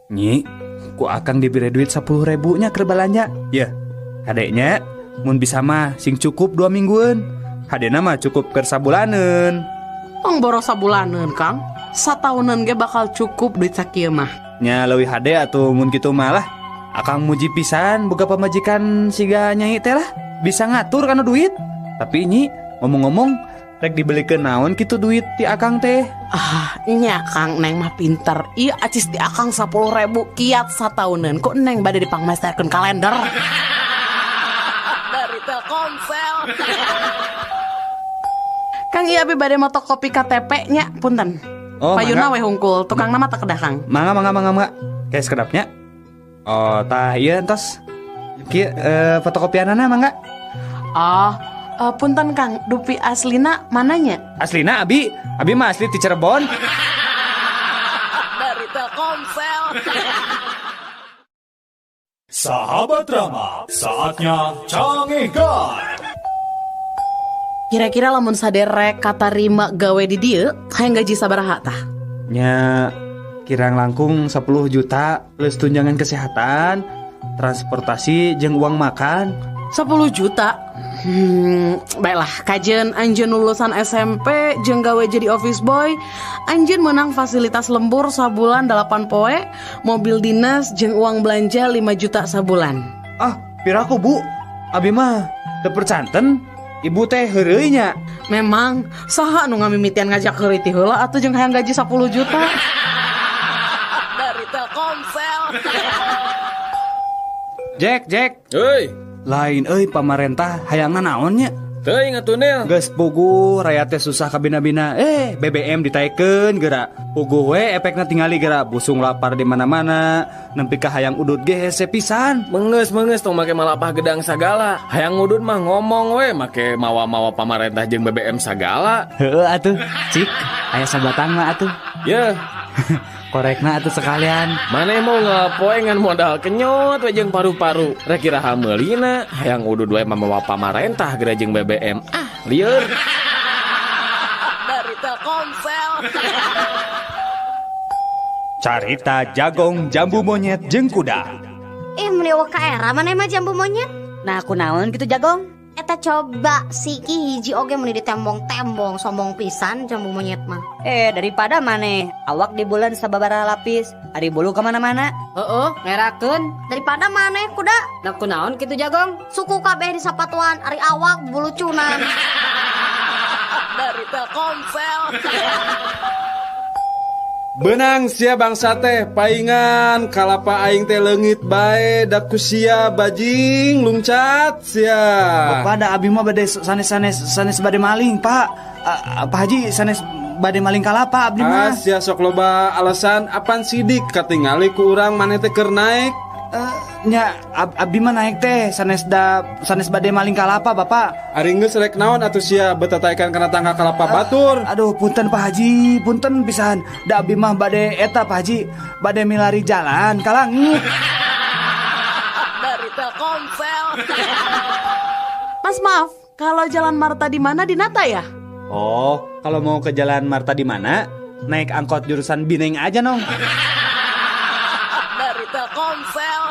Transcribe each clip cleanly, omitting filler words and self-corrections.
Nyi, ku akang diberi duit 10.000 nya keur balanja. Ya, kadeknya mun bisa mah sing cukup 2 mingguan. Hadena mah cukup keur sabulaneun. Tong boros sabulaneun Kang. Satauneun ge bakal cukup duit sakieu mah. Nya leuwih hade atuh mun kitu mah lah. Akang muji pisan boga pamajikan siga Nyai teh lah. Bisa ngatur kana duit. Tapi Nyi, ngomong-ngomong rek dibelikeun naon kitu duit ti akang teh? Nya Kang, Neng mah pinter. Ieu acis di akang 10.000 kiat satauneun. Kok Neng bade dipangmestekeun kalender? Dari Telkomsel. Kang ieu abi bade motokopi KTP nya, punten. Oh, Payuna mangga. we hungkul, tukang nama tak kedah Kang. Mangga. Kayak sekedapnya. Oh, tah ieu entos. Kieu fotokopianana mangga. Punten Kang, dupi aslina mananya? Aslina abi mah asli ti Cirebon. Dari Telkomsel. Sahabat Rama, saatnya Canggih Guard. Kira-kira lamun saderek katarima gawe di dieu, hayang gaji sabaraha tah? Nya kirang langkung 10 juta plus tunjangan kesehatan, transportasi jeung uang makan. 10 juta. Baiklah, kajen anjeun lulusan SMP jeung gawe jadi office boy, anjeun menang fasilitas lembur sabulan 8 poe, mobil dinas jeung uang belanja 5 juta sabulan. Piraku Bu? Abi mah teu percanten. Ibu teh heureuy nya. Memang saha nu ngamimitian ngajak heureuy ti heula atuh jeung hayang gaji 10 juta. Dari Telkomsel. Jack. Heuy, Lain pamarentah hayangna naonnya? teuing atuh Nel. Geus puguh rakyat teh susah kabina-bina. BBM ditaikeun geura. Puguh we efekna tingali geura busung lapar di mana-mana. Nempi ka hayang udut ge hese pisan. Mengeus tong make malapah gedang sagala. Hayang ngudut mah ngomong we make mawa-mawa pamarentah jeung BBM sagala. Heueuh atuh, cik. Aya sabatang mah atuh. Ye, Korekna atuh sekalian. maneh mau ngapoe ngan modal kenyot we jeung paru-paru. Rek kiraha meulina hayang udut we mamawa pamarentah geura jeung BBM. Lieur. Dari Telkomsel. Carita Jagong Jambu Monyet jeung Kuda. Meni ka era mana mah jambu monyet? Nah kunaon gitu Jagong? Eta coba siki hiji oge meni ditembong-tembong sombong pisan jambu monyet mah. Daripada maneh awak di bulan sababaraha lapis, ari bulu kemana-mana. Ngerakeun. Daripada maneh kuda Nah kunaon gitu Jagong? suku kabeh di sapatuan ari awak bulu cunan. Dari Telkomsel. Benang sia bangsa teh paingan kalapa aing teh leungit bae da ku sia bajing lungcat sia. Pada abi mah bade sanes bade maling, Pak. Pak Haji sanes bade maling kalapa abdi mah. Sia sok loba alasan apan sidik katingali ku urang maneh teh keur naik. Nya abdi mah naik teh sanes bade maling kalapa, Bapak. Ari geus rek naon atuh sia betataekan kana tangga kalapa batur. Aduh, punten Pak Haji, punten pisan. Da abdi mah bade eta Pak Haji, bade milari jalan ka langit. Dari Telkomsel. Mas maaf, kalau Jalan Marta di mana di Nata ya? Oh, kalau mau ke Jalan Marta di mana? Naik angkot jurusan Bineng aja nong. Dari Telkomsel.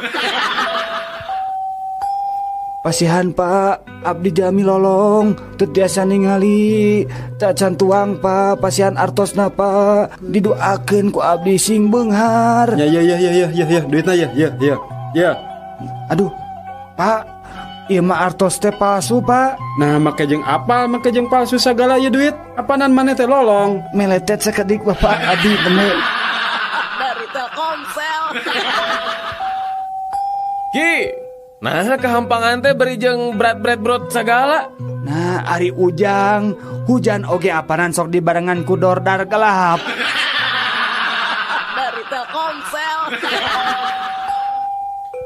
Pasihan Pak, abdi jami lolong, teu tiasa ningali, tak cantuang Pak, pasihan artosna Pak, didoakeun ku abdi sing beunghar. Ya duitna ya. Aduh, Pak, ieu mah artos teh palsu Pak, Nah make jeung apal make jeung palsu sagala ieu duit. Apanan maneh teh lolong? meletet sakedik Bapak, abdi bener. Dari Telkomsel. Ki, nah kehampangan teh beri jeung berat sagala. Nah, ari ujang, hujan oge apanan sok dibarengan ku dordar gelap. Dari Telkomsel.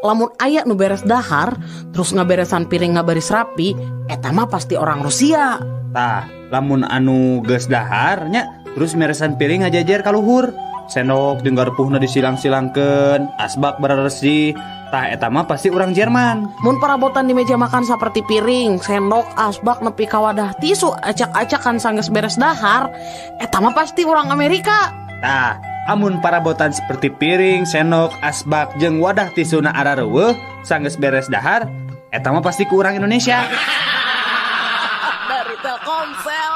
Lamun aya nu beres dahar, terus ngaberesan piring ngabaris rapi, eta mah pasti orang Rusia. Tah, lamun anu geus daharnya, terus meresan piring ngajajar ka luhur. Sendok jeung garpuhna disilang-silangkeun, asbak beresih. Tah eta mah pasti orang Jerman. Mun perabotan di meja makan seperti piring, sendok, asbak, nepi ka wadah tisu, acak-acakan sanggeus beres dahar, eta mah pasti orang Amerika. Tah, Amun parabotan seperti piring, sendok, asbak, jeung wadah tisuna arareueuh sanggeus beres dahar, eta mah pasti ku urang Indonesia. Dari Telkomsel.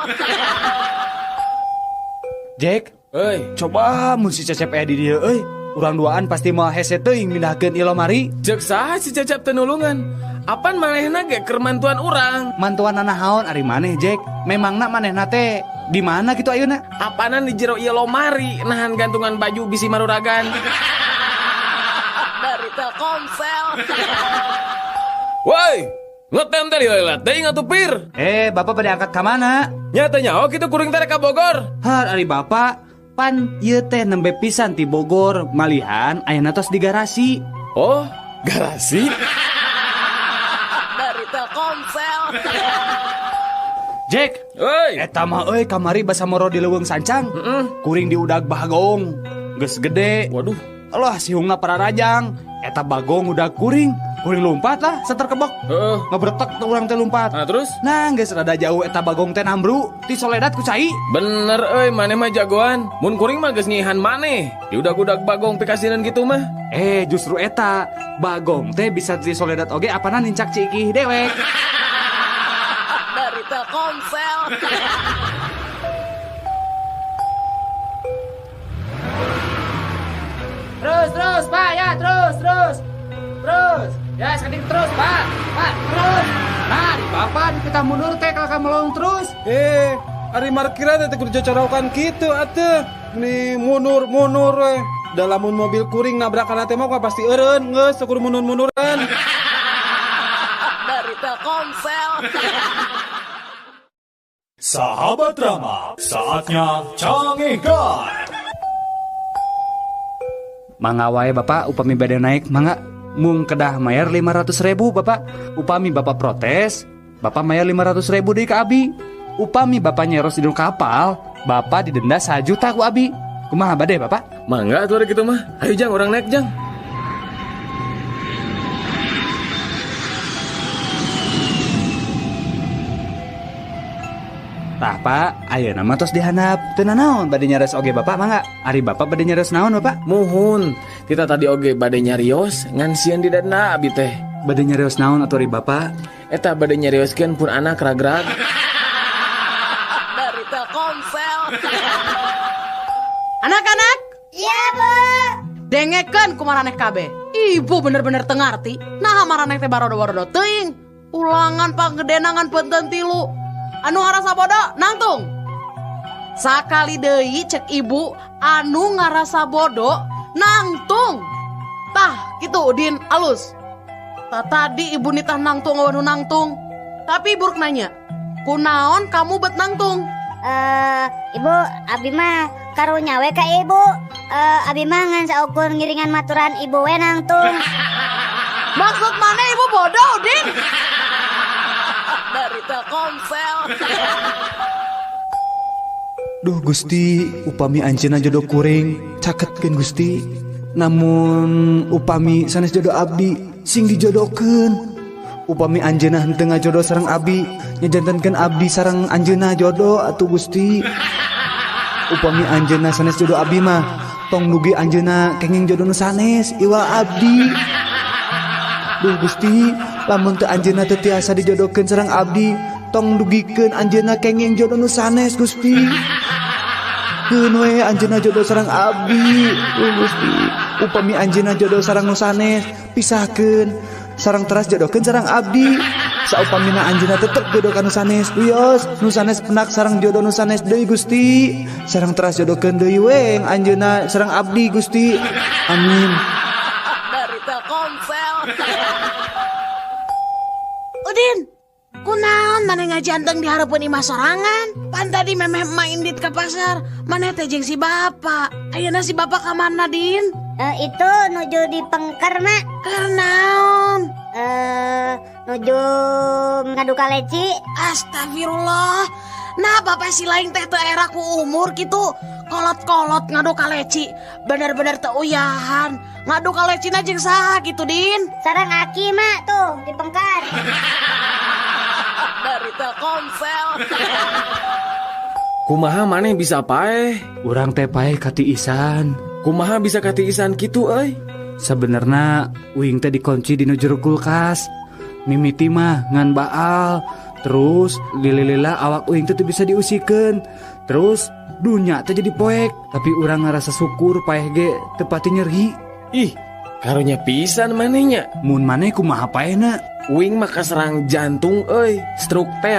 Jack, Euy, coba mun si Cecep aya di dieu euy. Urang duaan pasti moal hese teuing mindahkeun ilomari. cek saha si Cecep teu nulungan. Apan manehna ge keur mantuan urang. Mantuan naon ari maneh, Jack? Memangna manehna teh di mana gitu ayeuna? Apanan di jero ieu lomari nahan gantungan baju bisi maruragan. Dari Telkomsel. Woi, ngetem teh lilat teuing atuh pir. Bapak pada angkat ka mana? Nyata nyaho kitu kuring teh ka Bogor. Har ari bapak, pan ieu teh nembe pisan ti Bogor, malihan ayeuna tos di garasi. Oh, garasi? Dari Telkomsel. Jack, Woi, eta mah euy kamari basa moro di leuweung sancang. Kuring di udag bagong, geus gede. waduh. Allah sihungna para rajang. Eta bagong udah kuring lompat lah seter kebok. Heeh. Ngebretek tuh urang teh lompat. Nah terus? Nah, geus rada jauh eta bagong teh nambru ti Soledad ku cai. Bener euy, maneh mah jagoan. Mun kuring mah geus nyihan maneh. Diudag-udag bagong pikasinan gitu mah. Justru eta bagong teh bisa ti Soledad oge apana nincak cikih dewek. Dari Telkomsel. Terus Pak ya, terus. Ya, sekali terus Pak, terus. Nah, di papan kita mundur teh kakak melong terus. Ari markira teh kudu cocorokan kitu atuh. Nih mundur we. Da lamun mobil kuring nabrakan teh mah pasti eureun geus kudu mundur-munduran. Dari Telkomsel. Sahabat Rama, saatnya Cangehkan. Mangga wae Bapak, upami bade naik, mangga. Mung kedah mayar 500.000 Bapak. Upami Bapak protes, Bapak mayar 500.000 deui ka Abi. Upami Bapak nyeros di kapal, Bapak didenda 1 juta ku Abi. Kumaha bade Bapak? Mangga atuh ari kitu mah. Ayo Jang, urang naik Jang. Tah Pak, ayeuna mah tos dihandap. Teu naon bade nyares oge Bapak mangga. Ari Bapak bade nyares naon Bapak? Muhun, kita tadi oge bade nyarios ngan sieun didenda abi teh. Bade nyares naon atuh ari Bapak? Eta bade nyarioskeun pun anak ragrag. Dari Telkomsel. Anak-anak, Iya, Bu. dengekeun kumaraneh kabeh. Ibu bener-bener teu ngarti. Nah maraneh teh barodo-barodo teuing. Ulangan panggedenangan punten 3. Anu ngarasa bodoh nangtung. Sakali deui cek ibu anu ngarasa bodoh nangtung. Tah gitu Udin alus. Tah tadi ibu nitah nangtung awan nangtung. Tapi buruk nanya, kunaon kamu bet nangtung? Ibu, abi mah karunya we ka ibu. Abi mah ngan saukur ngiringan maturan ibu we nangtung. Maksud mana ibu bodoh Udin? Dari Telkomsel. Duh Gusti, upami anjeunna jodoh kuring, caketkeun Gusti. Namun upami sanes jodoh abdi, sing dijodohkeun. Upami anjeunna henteu ngajodoh sareng abdi, nyajantenkeun abdi sareng anjeunna jodoh atuh Gusti. Upami anjeunna sanes jodoh abdi mah, tong dugi anjeunna kenging jodoh nu sanes iwal abdi. Duh Gusti, lamun teu anjeunna teu tiasa dijodohkeun sareng abdi, tong dugikeun anjeunna kenging jodoh nu sanes Gusti. Keun we anjeunna jodoh sareng abdi, Gusti. Upami anjeunna jodoh sareng nu sanes, pisahkeun sareng teras jodohkeun sareng abdi. Saupamina anjeunna tetep jodoh ka nu sanes, wios nu sanes penak sareng jodoh nu sanes deui Gusti. Sareng teras jodohkeun deui we anjeunna sareng abdi Gusti. Amin. Dari Telkomsel. Udin, kunaon mana ngajanteng di harapan imah sorangan? Pan tadi memeh main dit ke pasar, mana teh jeung si bapak. Ayeuna si bapak ka mana Din? Itu nuju di Pengker, Mak. Kernaon? Nuju ngadu kaleci. Astagfirullah. Nah bapak si lain teh teu era ku umur gitu. Kolot-kolot ngadu kaleci. Bener-bener teu uyahan. Ngadu kalecina jeung saha gitu Din? Sareng Aki, Mak, tuh di Pengker. Dari Telkomsel. Kumaha maneh bisa paeh? Urang teh paeh katiisan. Kumaha bisa katiisan kitu euy? Sebenarnya uing teh dikunci di jero kulkas. Mimiti mah ngan baal. Terus lilila awak uing teh teu bisa diusikeun. Terus dunya teh jadi poek. Tapi urang ngarasa syukur paeh ge teu pati nyeri. Ih, karunya pisan manehnya. Mun maneh kumaha paehna? Uing mah kaserang jantung euy, stroke teh.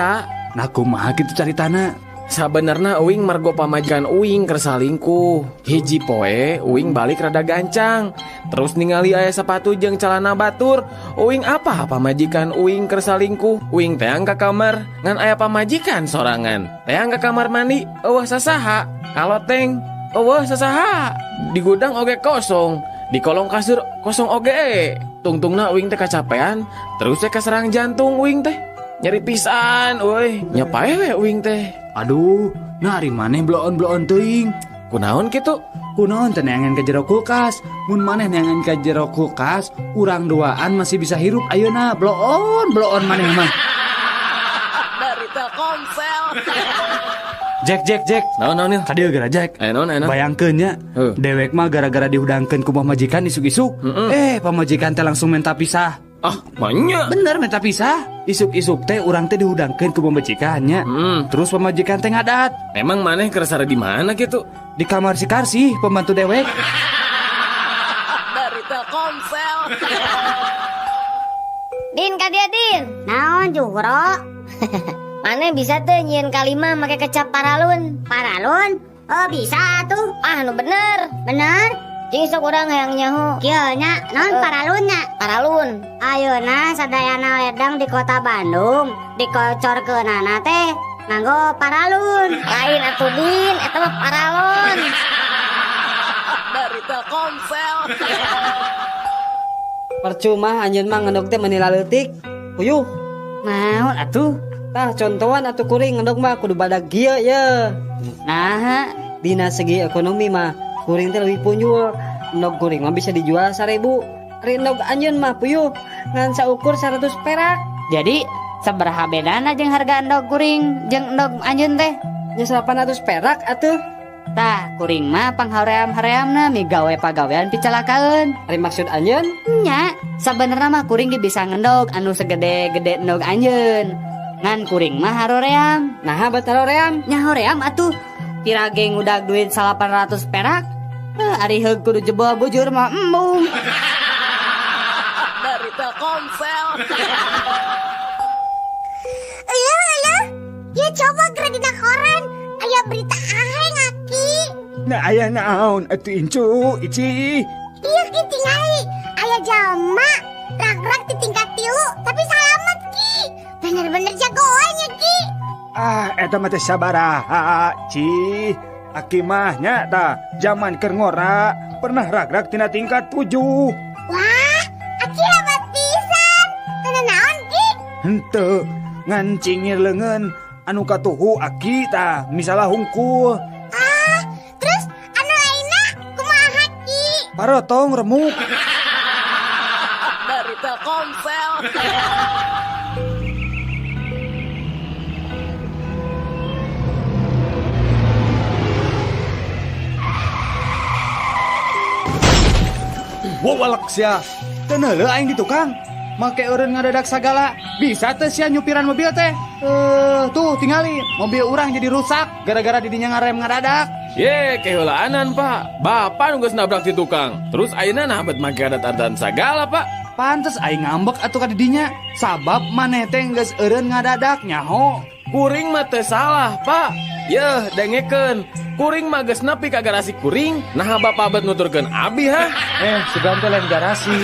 Nah kumaha kitu caritana? Sabenerna uing margo pamajikan uing kersalingkuh. Hiji poe uing balik rada gancang. Terus ningali aya sepatu jeung calana batur. Uing apa pamajikan uing kersalingkuh? Uing teang ka kamar ngan aya pamajikan sorangan. Teang ka kamar mandi, eueuh sasaha. Kaloteng, eueuh sasaha. Di gudang oge kosong. Di kolong kasur kosong oge. Tungtungna uing teh kacapean, terus teh kaserang jantung uing teh. Nyeri pisan, euy. Nyapae we uing teh. Aduh, nari maneh bloon-bloon teuing. Kunaon kitu? Kunaon teh neangan ka jero kulkas. Mun maneh neangan ka jero kulkas, urang duaan masih bisa hirup ayeuna. Bloon maneh mah. Dari Telkomsel. Jack. Naon? Kadieu gara Jack. Naon? Bayangkeun nya, dewek mah gara-gara diudangkeun ku pamajikan isuk-isuk. Pamajikan teh langsung minta pisah. Ah, banyak. Bener minta pisah. Isuk-isuk teh urang teh diudangkeun ku pamajikannya. Terus pamajikan teh ngadat. Emang maneh keresara di mana gitu? Di kamar si Karsi, pembantu dewek. Dari Telkomsel. Din kadia Din. Naon Juhro? Mana bisa tuh nyieun kalima make kecap paralun? Paralun? Oh bisa tuh. Ah nu bener. Bener? Jeung sok urang hayang nyaho. Kieu nya, naon paralunnya? Paralun. Ayeuna sadayana ledang di kota Bandung dikocorkeunana teh nganggo paralun. Lain atuh Din, eta mah paralun. Dari Telkomsel. Percuma anjeun mah ngendog teh menila leutik. Uyuh, Naon atuh? tah contohan atuh kuring ngendog mah kudu badag gieu ye. Nah, dina segi ekonomi mah kuring teh leuwih punjul. Endog kuring mah bisa dijual 1.000. Ari endog anjeun mah puyuh ngan saukur 100 perak. Jadi sabaraha bedana jeung harga endog kuring jeung endog anjeun teh? Nya 800 perak atuh. Tah, kuring mah panghoream-horeamna migawe pagawean picalakaeun. Ari maksud anjeun? Nya, sabenerna mah kuring ge bisa ngendog anu segede-gede endog anjeun. Ngan kuring mah haroream. Nah, batal ream. Nya hoream atuh. Pirage ngudag duit 800 perak. Ari heug kudu jebol bujur mah embung. Dari Telkomsel. Ya coba geura dina koran. Aya berita aheng aki. Nah aya naon atuh incu, Ici? Iya ki tingali. Aya jalma rag-rag di tingkat 3 tapi salamet ki. Bener-bener jagoan ya ki. Ah, eta mah teh sabaraha, Ci. Aki mah nya tah zaman keur ngora pernah ragrag tina tingkat 7. Wah, aki hebat pisan. Kana naon ki? Henteu, ngan cingir leungeun anu katuhu aki tah misalah hungkul. Ah, terus anu lainna kumaha ki? Parotong remuk. Dari Telkomsel. Wawalak sia. Teu neuleuh aing di tukang. Make eureun ngadadak sagala. Bisa teh sia nyupiran mobil teh. Tuh tingali mobil urang jadi rusak gara-gara didinya ngarem ngadadak. Ye, kehulaanan pak. Bapak nunggu nabrak di tukang. Terus ayeuna nah bet make adat-adat sagala pak. Pantes aing ngambek atuh ka didinya. Sabab maneh teh geus eureun ngadadak nyaho. Kuring mah teu salah pak. Yeuh dengekeun. Kuring mah geus nepi ka garasi kuring. Nah bapak bet nuturkeun abi ha. Sugan teh lain garasi.